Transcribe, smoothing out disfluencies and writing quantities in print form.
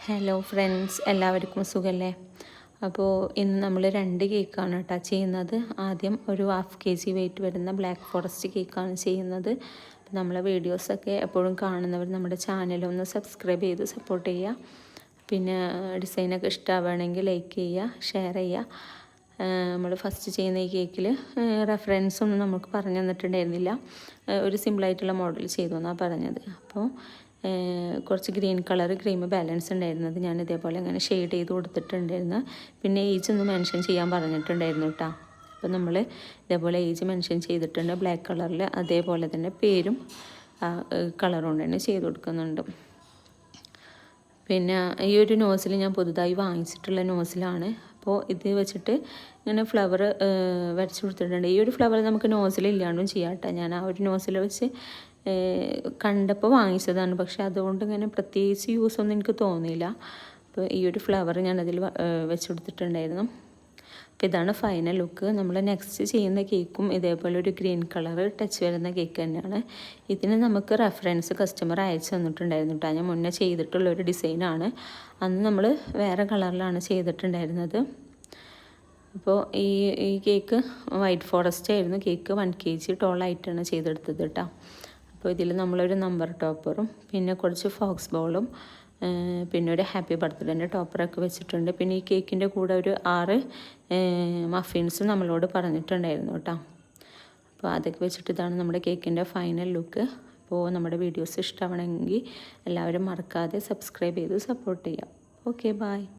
Hello friends, എല്ലാവർക്കും സുഖമല്ലേ? അപ്പോൾ ഇന്ന് നമ്മൾ 2 കേക്കാണ് കേട്ടോ ചെയ്യുന്നത്. ആദ്യം ഒരു 1/2 kg വെയിറ്റ് വരുന്ന ബ്ലാക്ക് ഫോറസ്റ്റ് കേക്കാണ് ചെയ്യുന്നത്. നമ്മളെ വീഡിയോസൊക്കെ എപ്പോഴും കാണുന്നവർ നമ്മുടെ ചാനലൊന്ന് സബ്സ്ക്രൈബ് ചെയ്ത് സപ്പോർട്ട് ചെയ്യുക. പിന്നെ ഡിസൈനൊക്കെ ഇഷ്ടമാവുകയാണെങ്കിൽ ലൈക്ക് ചെയ്യുക, ഷെയർ ചെയ്യുക. നമ്മൾ ഫസ്റ്റ് ചെയ്യുന്ന ഈ കേക്കിൽ റെഫറൻസൊന്നും നമുക്ക് പറഞ്ഞു തന്നിട്ടുണ്ടായിരുന്നില്ല. ഒരു സിമ്പിളായിട്ടുള്ള മോഡൽ ചെയ്തു എന്നാണ് പറഞ്ഞത്. അപ്പോൾ കുറച്ച് ഗ്രീൻ കളർ ക്രീം ബാലൻസ് ഉണ്ടായിരുന്നത് ഞാൻ ഇതേപോലെ അങ്ങനെ ഷെയ്ഡ് ചെയ്ത് കൊടുത്തിട്ടുണ്ടായിരുന്നു. പിന്നെ ഏജ് ഒന്ന് മെൻഷൻ ചെയ്യാൻ പറഞ്ഞിട്ടുണ്ടായിരുന്നു കേട്ടോ. അപ്പോൾ നമ്മൾ ഇതേപോലെ ഏജ് മെൻഷൻ ചെയ്തിട്ടുണ്ട് ബ്ലാക്ക് കളറിൽ. അതേപോലെ തന്നെ പേരും കളർ കൊണ്ട് തന്നെ ചെയ്ത് കൊടുക്കുന്നുണ്ട്. പിന്നെ ഈ ഒരു നോസിൽ ഞാൻ പുതുതായി വാങ്ങിച്ചിട്ടുള്ള നോസിലാണ്. അപ്പോൾ ഇത് വെച്ചിട്ട് ഇങ്ങനെ ഫ്ലവർ വരച്ച് കൊടുത്തിട്ടുണ്ട്. ഈ ഒരു ഫ്ലവർ നമുക്ക് നോസിലില്ലാണ്ടും ചെയ്യാം കേട്ടോ. ഞാൻ ആ ഒരു നോസിൽ വെച്ച് കണ്ടപ്പോൾ വാങ്ങിച്ചതാണ്. പക്ഷെ അതുകൊണ്ട് ഇങ്ങനെ പ്രത്യേകിച്ച് യൂസൊന്നും എനിക്ക് തോന്നിയില്ല. അപ്പോൾ ഈ ഒരു ഫ്ലവർ ഞാനതിൽ വെച്ച് കൊടുത്തിട്ടുണ്ടായിരുന്നു. അപ്പോൾ ഇതാണ് ഫൈനൽ ലുക്ക്. നമ്മൾ നെക്സ്റ്റ് ചെയ്യുന്ന കേക്കും ഇതേപോലെ ഒരു ഗ്രീൻ കളർ ടച്ച് വരുന്ന കേക്ക് തന്നെയാണ്. ഇതിന് നമുക്ക് റെഫറൻസ് കസ്റ്റമർ അയച്ചു തന്നിട്ടുണ്ടായിരുന്നു കേട്ടോ. ഞാൻ മുന്നേ ചെയ്തിട്ടുള്ളൊരു ഡിസൈനാണ്. അന്ന് നമ്മൾ വേറെ കളറിലാണ് ചെയ്തിട്ടുണ്ടായിരുന്നത്. അപ്പോൾ ഈ കേക്ക് വൈറ്റ് ഫോറസ്റ്റ് ആയിരുന്നു. കേക്ക് 1 kg ടോളായിട്ടാണ് ചെയ്തെടുത്തത് കേട്ടോ. അപ്പോൾ ഇതിൽ നമ്മളൊരു നമ്പർ ടോപ്പറും പിന്നെ കുറച്ച് ഫോക്സ് ബോളും പിന്നെ ഒരു ഹാപ്പി ബർത്ത്ഡേൻ്റെ ടോപ്പറൊക്കെ വെച്ചിട്ടുണ്ട്. പിന്നെ ഈ കേക്കിൻ്റെ കൂടെ ഒരു 6 മഫിൻസും നമ്മളോട് പറഞ്ഞിട്ടുണ്ടായിരുന്നു കേട്ടോ. അപ്പോൾ അതൊക്കെ വെച്ചിട്ട് ഇതാണ് നമ്മുടെ കേക്കിൻ്റെ ഫൈനൽ ലുക്ക്. അപ്പോൾ നമ്മുടെ വീഡിയോസ് ഇഷ്ടമാണെങ്കിൽ എല്ലാവരും മറക്കാതെ സബ്സ്ക്രൈബ് ചെയ്ത് സപ്പോർട്ട് ചെയ്യാം. Okay, by.